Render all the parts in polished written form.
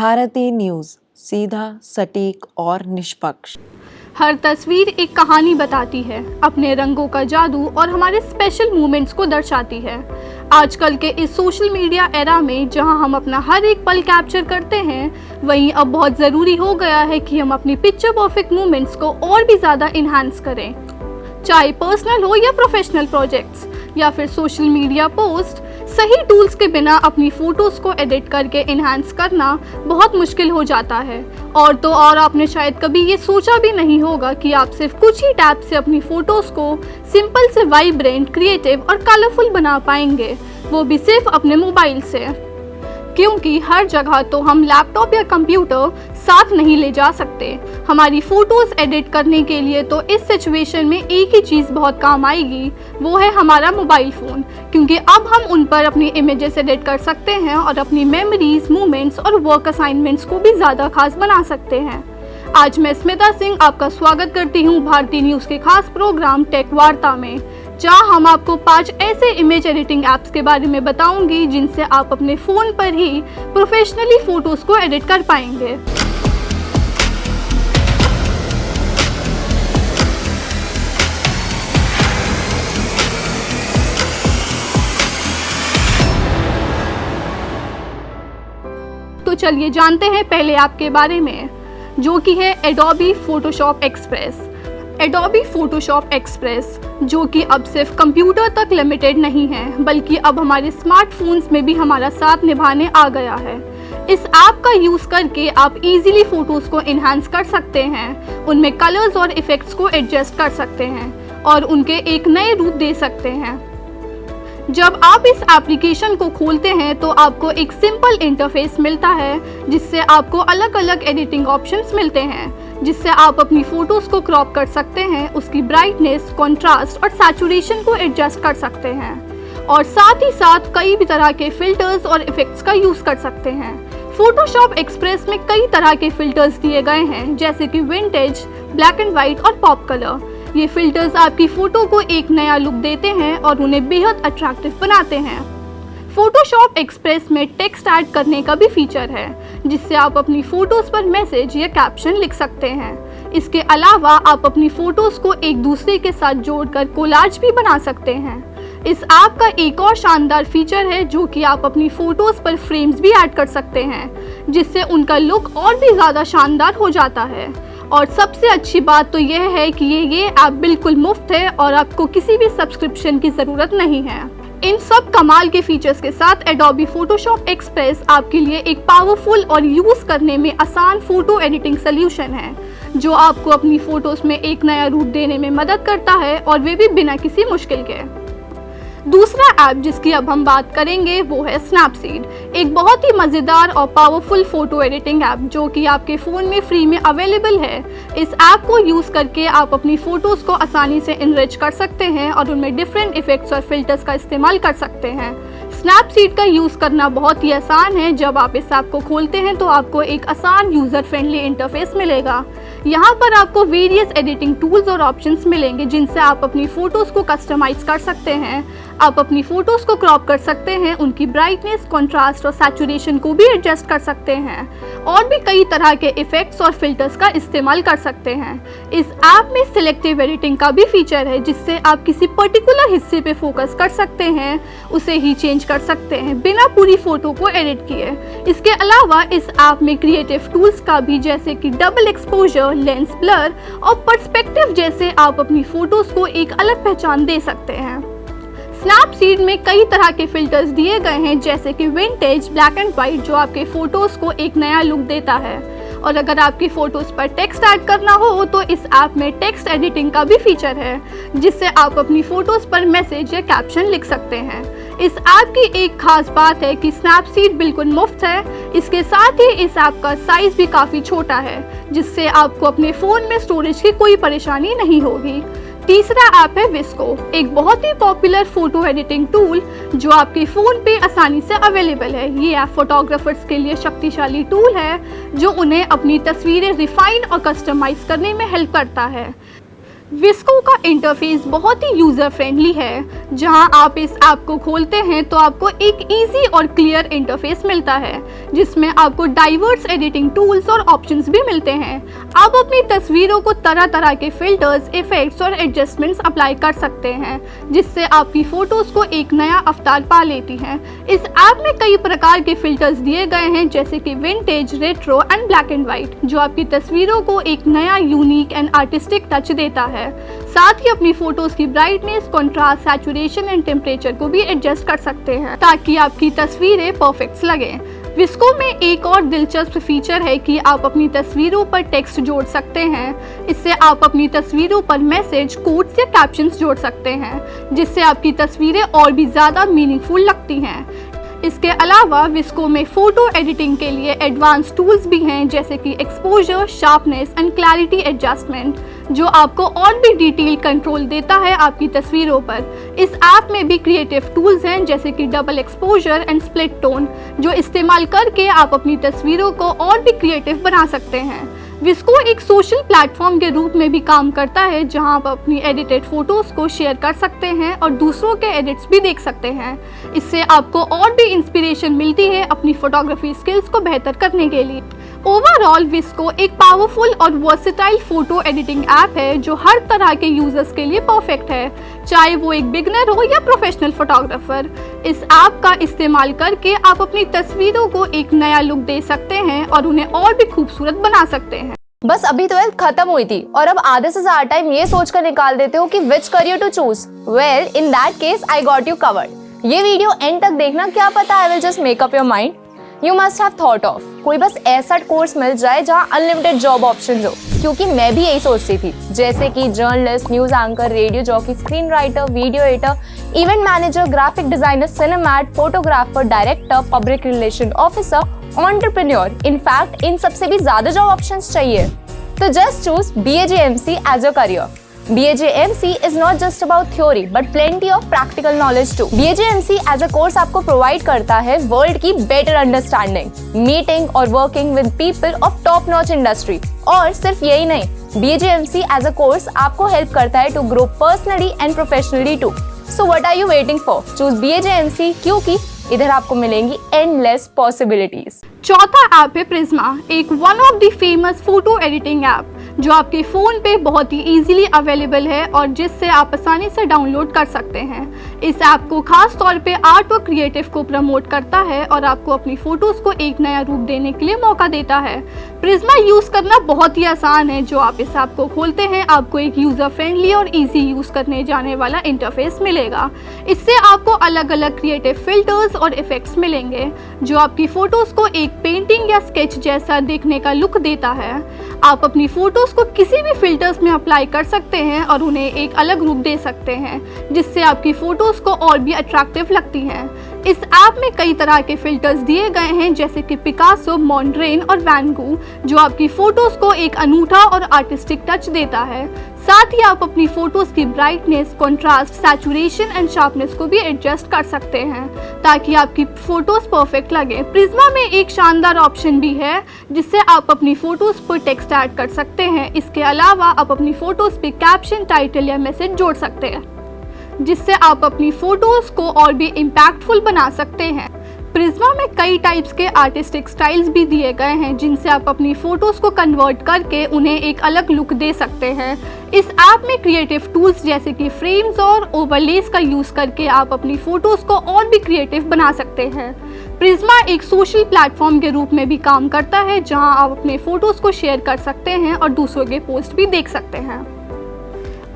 Bharti news, सीधा, सटीक और निष्पक्ष। हर तस्वीर एक कहानी बताती है, अपने रंगों का जादू और हमारे स्पेशल मोमेंट्स को दर्शाती है। आजकल के इस सोशल मीडिया एरा में जहां हम अपना हर एक पल कैप्चर करते हैं, वहीं अब बहुत ज़रूरी हो गया है कि हम अपनी पिक्चर परफेक्ट मोमेंट्स को और भी ज़्यादा इन्हांस करें। चाहे पर्सनल हो या प्रोफेशनल प्रोजेक्ट्स या फिर सोशल मीडिया पोस्ट, सही टूल्स के बिना अपनी फ़ोटोज़ को एडिट करके इन्हांस करना बहुत मुश्किल हो जाता है। और तो और आपने शायद कभी ये सोचा भी नहीं होगा कि आप सिर्फ कुछ ही टैप से अपनी फ़ोटोज़ को सिंपल से वाइब्रेंट, क्रिएटिव और कलरफुल बना पाएंगे, वो भी सिर्फ अपने मोबाइल से। क्योंकि हर जगह तो हम लैपटॉप या कंप्यूटर साथ नहीं ले जा सकते। हमारी फ़ोटोज़ एडिट करने के लिए तो इस सिचुएशन में एक ही चीज़ बहुत काम आएगी, वो है हमारा मोबाइल फ़ोन। क्योंकि अब हम उन पर अपनी इमेजेस एडिट कर सकते हैं और अपनी मेमोरीज, मोमेंट्स और वर्क असाइनमेंट्स को भी ज़्यादा खास बना सकते हैं। आज मैं स्मिता सिंह आपका स्वागत करती हूँ भारती न्यूज़ के खास प्रोग्राम टेक वार्ता में, जहाँ हम आपको 5 ऐसे इमेज एडिटिंग ऐप्स के बारे में बताऊंगी जिनसे आप अपने फ़ोन पर ही प्रोफेशनली फ़ोटोज़ को एडिट कर पाएंगे। तो चलिए जानते हैं पहले ऐप के बारे में, जो कि है Adobe Photoshop express. Adobe Photoshop express जो कि अब सिर्फ कंप्यूटर तक लिमिटेड नहीं है, बल्कि अब हमारे स्मार्टफोन्स में भी हमारा साथ निभाने आ गया है। इस ऐप का यूज़ करके आप इजीली फ़ोटोज़ को इन्हांस कर सकते हैं, उनमें कलर्स और इफ़ेक्ट्स को एडजस्ट कर सकते हैं और उनके एक नए रूप दे सकते हैं। जब आप इस एप्लीकेशन को खोलते हैं तो आपको एक सिंपल इंटरफेस मिलता है, जिससे आपको अलग अलग एडिटिंग ऑप्शंस मिलते हैं, जिससे आप अपनी फ़ोटोज़ को क्रॉप कर सकते हैं, उसकी ब्राइटनेस, कॉन्ट्रास्ट और सैचुरेशन को एडजस्ट कर सकते हैं और साथ ही साथ कई भी तरह के फ़िल्टर्स और इफ़ेक्ट्स का यूज़ कर सकते हैं। फोटोशॉप एक्सप्रेस में कई तरह के फ़िल्टर्स दिए गए हैं, जैसे कि विंटेज, ब्लैक एंड वाइट और पॉप कलर। ये फ़िल्टर्स आपकी फ़ोटो को एक नया लुक देते हैं और उन्हें बेहद अट्रैक्टिव बनाते हैं। फोटोशॉप एक्सप्रेस में टेक्स्ट ऐड करने का भी फीचर है, जिससे आप अपनी फ़ोटोज़ पर मैसेज या कैप्शन लिख सकते हैं। इसके अलावा आप अपनी फ़ोटोज़ को एक दूसरे के साथ जोड़कर कोलाज भी बना सकते हैं। इस ऐप का एक और शानदार फीचर है, जो कि आप अपनी फ़ोटोज़ पर फ्रेम्स भी ऐड कर सकते हैं, जिससे उनका लुक और भी ज़्यादा शानदार हो जाता है। और सबसे अच्छी बात तो यह है कि ये ऐप बिल्कुल मुफ्त है और आपको किसी भी सब्सक्रिप्शन की ज़रूरत नहीं है। इन सब कमाल के फीचर्स के साथ एडोबी फोटोशॉप एक्सप्रेस आपके लिए एक पावरफुल और यूज़ करने में आसान फ़ोटो एडिटिंग सॉल्यूशन है, जो आपको अपनी फ़ोटोज़ में एक नया रूप देने में मदद करता है, और वे भी बिना किसी मुश्किल के। दूसरा ऐप जिसकी अब हम बात करेंगे वो है स्नैपसीड, एक बहुत ही मज़ेदार और पावरफुल फ़ोटो एडिटिंग ऐप जो कि आपके फ़ोन में फ्री में अवेलेबल है। इस ऐप को यूज़ करके आप अपनी फ़ोटोज़ को आसानी से इनरिच कर सकते हैं और उनमें डिफरेंट इफ़ेक्ट्स और फिल्टर्स का इस्तेमाल कर सकते हैं। स्नैपसीड का यूज़ करना बहुत ही आसान है। जब आप इस ऐप को खोलते हैं तो आपको एक आसान यूज़र फ्रेंडली इंटरफेस मिलेगा। यहाँ पर आपको वेरियस एडिटिंग टूल्स और ऑप्शंस मिलेंगे, जिनसे आप अपनी फ़ोटोज़ को कस्टमाइज़ कर सकते हैं। आप अपनी फ़ोटोज़ को क्रॉप कर सकते हैं, उनकी ब्राइटनेस, कॉन्ट्रास्ट और सैचुरेशन को भी एडजस्ट कर सकते हैं और भी कई तरह के इफ़ेक्ट्स और फिल्टर्स का इस्तेमाल कर सकते हैं। इस ऐप में सिलेक्टिव एडिटिंग का भी फीचर है, जिससे आप किसी पर्टिकुलर हिस्से पे फोकस कर सकते हैं, उसे ही चेंज कर सकते हैं बिना पूरी फ़ोटो को एडिट किए। इसके अलावा इस ऐप में क्रिएटिव टूल्स का भी, जैसे कि डबल एक्सपोजर, लेंस ब्लर और पर्सपेक्टिव जैसे, आप अपनी फ़ोटोज़ को एक अलग पहचान दे सकते हैं। स्नैपसीड में कई तरह के फ़िल्टर्स दिए गए हैं, जैसे कि विंटेज, ब्लैक एंड वाइट, जो आपके फ़ोटोज़ को एक नया लुक देता है। और अगर आपकी फ़ोटोज़ पर टेक्स्ट ऐड करना हो तो इस ऐप में टेक्स्ट एडिटिंग का भी फीचर है, जिससे आप अपनी फ़ोटोज़ पर मैसेज या कैप्शन लिख सकते हैं। इस ऐप की एक खास बात है कि स्नैपसीड बिल्कुल मुफ्त है। इसके साथ ही इस ऐप का साइज़ भी काफ़ी छोटा है, जिससे आपको अपने फ़ोन में स्टोरेज की कोई परेशानी नहीं होगी। तीसरा ऐप है विस्को, एक बहुत ही पॉपुलर फ़ोटो एडिटिंग टूल जो आपके फ़ोन पे आसानी से अवेलेबल है। ये ऐप फोटोग्राफर्स के लिए शक्तिशाली टूल है, जो उन्हें अपनी तस्वीरें रिफाइन और कस्टमाइज़ करने में हेल्प करता है। विस्को का इंटरफेस बहुत ही यूज़र फ्रेंडली है। जहां आप इस ऐप को खोलते हैं तो आपको एक इजी और क्लियर इंटरफेस मिलता है जिसमें आपको डाइवर्स एडिटिंग टूल्स और ऑप्शंस भी मिलते हैं। आप अपनी तस्वीरों को तरह तरह के फिल्टर्स, इफेक्ट्स और एडजस्टमेंट्स अप्लाई कर सकते हैं जिससे आपकी फ़ोटोज़ को एक नया अवतार पा लेती हैं। इस ऐप में कई प्रकार के फिल्टर्स दिए गए हैं जैसे कि vintage, retro and black and white, जो आपकी तस्वीरों को एक नया यूनिक एंड आर्टिस्टिक टच देता है। साथ ही अपनी फोटोज की brightness, contrast, saturation and temperature को भी एडजस्ट कर सकते हैं ताकि आपकी तस्वीरें परफेक्ट लगें। विस्को में एक और दिलचस्प फीचर है कि आप अपनी तस्वीरों पर टेक्स्ट जोड़ सकते हैं। इससे आप अपनी तस्वीरों पर मैसेज, कोट्स या कैप्शंस जोड़ सकते हैं जिससे आपकी तस्वीरें और भी ज़्यादा मीनिंगफुल लगती हैं। इसके अलावा विस्को में फ़ोटो एडिटिंग के लिए एडवांस टूल्स भी हैं जैसे कि exposure, sharpness and clarity adjustment, जो आपको और भी डिटेल कंट्रोल देता है आपकी तस्वीरों पर। इस ऐप में भी क्रिएटिव टूल्स हैं जैसे कि double exposure and split tone, जो इस्तेमाल करके आप अपनी तस्वीरों को और भी क्रिएटिव बना सकते हैं। विस्को एक सोशल प्लेटफॉर्म के रूप में भी काम करता है जहां आप अपनी एडिटेड फोटोज को शेयर कर सकते हैं और दूसरों के एडिट्स भी देख सकते हैं। इससे आपको और भी इंस्पिरेशन मिलती है अपनी फोटोग्राफी स्किल्स को बेहतर करने के लिए। ओवरऑल विस्को एक पावरफुल और वर्सेटाइल फोटो एडिटिंग ऐप है जो हर तरह के यूजर्स के लिए परफेक्ट है, चाहे वो एक बिगनर हो या प्रोफेशनल फोटोग्राफर। इस ऐप का इस्तेमाल करके आप अपनी तस्वीरों को एक नया लुक दे सकते हैं और उन्हें और भी खूबसूरत बना सकते हैं। बस अभी 12th खत्म हुई थी और अब आधे से ज्यादा टाइम ये सोचकर निकाल देते हो कि which career to choose. Well, in that case I got you covered. ये वीडियो एंड तक देखना, क्या पता I will just make up your mind. You must have thought of कोई बस ऐसा कोर्स मिल जाए जहाँ अनलिमिटेड जॉब ऑप्शन हो, क्योंकि मैं भी यही सोचती थी, जैसे कि journalist, news anchor, radio jockey, screen writer, video editor, event manager, graphic designer, cinematographer, director, public relation officer, entrepreneur. In fact इन सबसे भी ज्यादा जॉब ऑप्शंस चाहिए। तो just choose BAJMC as your career. BAJMC is not just about theory but plenty of practical knowledge too. BAJMC as a course आपको provide करता है world की बेटर अंडरस्टैंडिंग, मीटिंग और working with people of top notch industry. और सिर्फ यही नहीं, BAJMC as a course आपको हेल्प करता है to grow personally and professionally too. So what are you waiting for? Choose BAJMC, क्योंकि इधर आपको मिलेंगी एंडलेस पॉसिबिलिटीज। चौथा ऐप है प्रिज्मा, एक one of the famous photo editing app जो आपके फ़ोन पे बहुत ही इजीली अवेलेबल है और जिससे आप आसानी से डाउनलोड कर सकते हैं। इस ऐप को खास तौर पे आर्ट और क्रिएटिव को प्रमोट करता है और आपको अपनी फ़ोटोज़ को एक नया रूप देने के लिए मौका देता है। प्रिज्मा यूज़ करना बहुत ही आसान है। जो आप इस ऐप को खोलते हैं आपको एक यूज़र फ्रेंडली और ईजी यूज़ करने जाने वाला इंटरफेस मिलेगा। इससे आपको अलग अलग क्रिएटिव फिल्टर्स और इफेक्ट्स मिलेंगे जो आपकी फ़ोटोज़ को एक पेंटिंग या स्केच जैसा देखने का लुक देता है। आप अपनी फ़ोटोज़ को किसी भी फिल्टर्स में अप्लाई कर सकते हैं और उन्हें एक अलग रूप दे सकते हैं जिससे आपकी फ़ोटोज़ को और भी अट्रैक्टिव लगती हैं। इस ऐप में कई तरह के फिल्टर्स दिए गए हैं जैसे कि पिकासो, मॉन्ड्रेन और वैन गो, जो आपकी फ़ोटोज़ को एक अनूठा और आर्टिस्टिक टच देता है। साथ ही आप अपनी फ़ोटोज़ की brightness, contrast, saturation and sharpness को भी एडजस्ट कर सकते हैं ताकि आपकी फ़ोटोज़ परफेक्ट लगे। प्रिज्मा में एक शानदार ऑप्शन भी है जिससे आप अपनी फ़ोटोज़ पर टेक्स्ट ऐड कर सकते हैं। इसके अलावा आप अपनी फ़ोटोज़ पे कैप्शन, टाइटल या मैसेज जोड़ सकते हैं जिससे आप अपनी फ़ोटोज़ को और भी इम्पैक्टफुल बना सकते हैं। प्रिज्मा में कई टाइप्स के आर्टिस्टिक स्टाइल्स भी दिए गए हैं जिनसे आप अपनी फ़ोटोज़ को कन्वर्ट करके उन्हें एक अलग लुक दे सकते हैं। इस ऐप में क्रिएटिव टूल्स जैसे कि फ्रेम्स और ओवरलेस का यूज़ करके आप अपनी फ़ोटोज़ को और भी क्रिएटिव बना सकते हैं। प्रिज्मा एक सोशल प्लेटफॉर्म के रूप में भी काम करता है जहां आप अपने फ़ोटोज़ को शेयर कर सकते हैं और दूसरों के पोस्ट भी देख सकते हैं।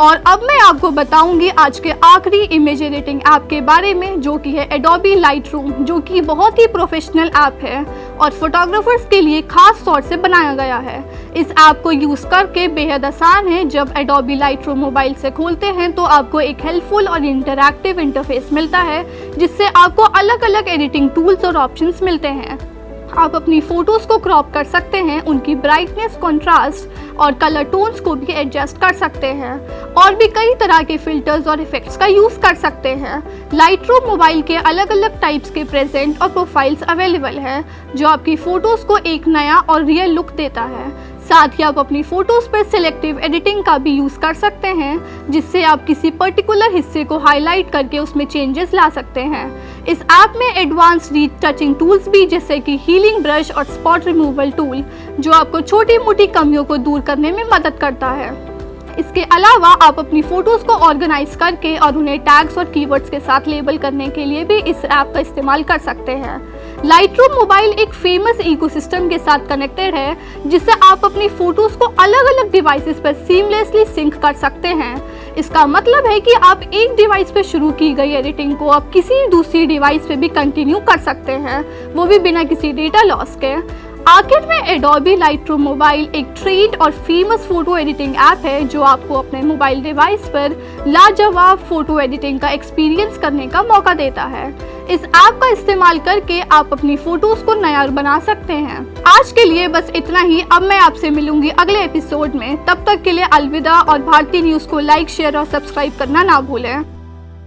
और अब मैं आपको बताऊंगी आज के आखिरी इमेज एडिटिंग ऐप के बारे में जो कि है एडोबी लाइटरूम, जो कि बहुत ही प्रोफेशनल ऐप है और फोटोग्राफर्स के लिए खास तौर से बनाया गया है। इस ऐप को यूज़ करके बेहद आसान है। जब एडोबी लाइटरूम मोबाइल से खोलते हैं तो आपको एक हेल्पफुल और इंटरैक्टिव इंटरफेस मिलता है जिससे आपको अलग अलग एडिटिंग टूल्स और ऑप्शंस मिलते हैं। आप अपनी फ़ोटोज़ को क्रॉप कर सकते हैं, उनकी ब्राइटनेस, कंट्रास्ट और कलर टोन्स को भी एडजस्ट कर सकते हैं और भी कई तरह के फिल्टर्स और इफेक्ट्स का यूज़ कर सकते हैं। लाइटरूम मोबाइल के अलग अलग टाइप्स के प्रेजेंट और प्रोफाइल्स अवेलेबल है जो आपकी फ़ोटोज़ को एक नया और रियल लुक देता है। साथ ही आप अपनी फोटोज पर सिलेक्टिव एडिटिंग का भी यूज कर सकते हैं, जिससे आप किसी पर्टिकुलर हिस्से को हाईलाइट करके उसमें चेंजेस ला सकते हैं। इस ऐप में एडवांस रीटचिंग टूल्स भी जैसे कि हीलिंग ब्रश और स्पॉट रिमूवल टूल, जो आपको छोटी मोटी कमियों को दूर करने में मदद करता है। इसके अलावा आप अपनी फोटोज को ऑर्गेनाइज करके और उन्हें टैग्स और कीवर्ड्स के साथ लेबल करने के लिए भी इस ऐप का इस्तेमाल कर सकते हैं। लाइटरूम मोबाइल एक फेमस इकोसिस्टम के साथ कनेक्टेड है, जिससे आप अपनी फोटोज को अलग अलग डिवाइसेस पर सीमलेसली सिंक कर सकते हैं। इसका मतलब है कि आप एक डिवाइस पर शुरू की गई एडिटिंग को आप किसी दूसरी डिवाइस पे भी कंटिन्यू कर सकते हैं, वो भी बिना किसी डेटा लॉस के। आखिर में एडोबी लाइटरूम मोबाइल एक ट्रेंड और फेमस फोटो एडिटिंग ऐप है, जो आपको अपने मोबाइल डिवाइस पर लाजवाब फोटो एडिटिंग का एक्सपीरियंस करने का मौका देता है। इस ऐप का इस्तेमाल करके आप अपनी फोटोज को नया बना सकते हैं। आज के लिए बस इतना ही। अब मैं आपसे मिलूंगी अगले एपिसोड में। तब तक के लिए अलविदा और भारतीय न्यूज़ को लाइक, शेयर और सब्सक्राइब करना ना भूलें।